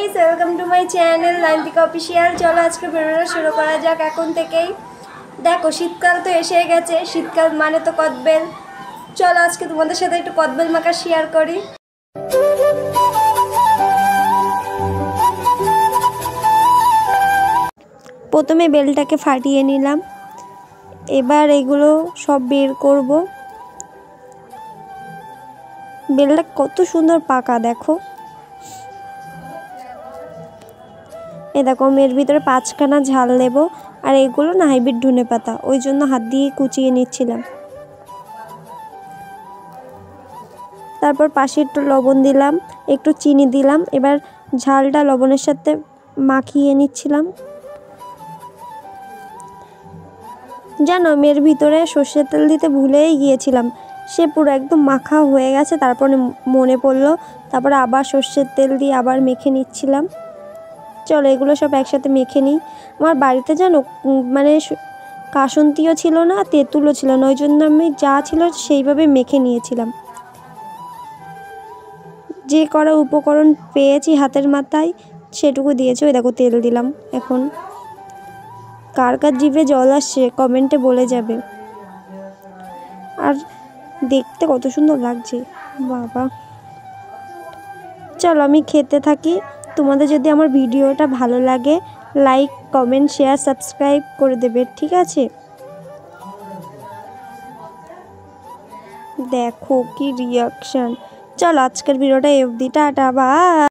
Guys, welcome to my channel Naintika official. চলো আজকে ভিডিওটা শুরু করা যাক এখন থেকেই। দেখো, শীতকাল তো এসে গেছে, শীতকাল মানে তো কদবেল। চলো আজকে তোমাদের সাথে একটু কদবেল মাখা শেয়ার করি। প্রথমে বেলটাকে ফাটিয়ে নিলাম, এবার এগুলো সব বের করব। বেলটা কত সুন্দর পাকা দেখো। দেখো আমি এর ভিতরে 5খানা ঝাল দেব। আর এগুলো না হাইব্রিড ধনে পাতা, ওই জন্য হাত দিয়ে কুচিয়ে নিচ্ছিলাম। তারপর পাশে একটু লবণ দিলাম, একটু চিনি দিলাম। এবার ঝালটা লবণের সাথে মাখিয়ে নিচ্ছিলাম। জানো আমি এর ভিতরে সর্ষের তেল দিতে ভুলেই গিয়েছিলাম, সে পুরো একদম মাখা হয়ে গেছে। তারপরে মনে পড়লো, তারপরে আবার সর্ষের তেল দিয়ে আবার মেখে নিচ্ছিলাম। চলো এগুলো সব একসাথে মেখে নিই। আমার বাড়িতে জানো মানে কাসন্তিও ছিল না, তেঁতুলও ছিল না, ওই জন্য আমি যা ছিল সেইভাবে মেখে নিয়েছিলাম। যে করা উপকরণ পেয়েছি হাতের মাথায় সেটুকু দিয়েছি। ওই দেখো তেল দিলাম। এখন কার কার জিভে জল আসছে কমেন্টে বলে যাবে। আর দেখতে কত সুন্দর লাগছে বাবা। চলো আমি খেতে থাকি। তোমাদের যদি আমার ভিডিওটা ভালো লাগে লাইক কমেন্ট শেয়ার সাবস্ক্রাইব করে দেবে, ঠিক আছে? দেখো কি রিয়াকশান। চলো আজকের ভিডিওটা এই অবধি, টাটা বাই।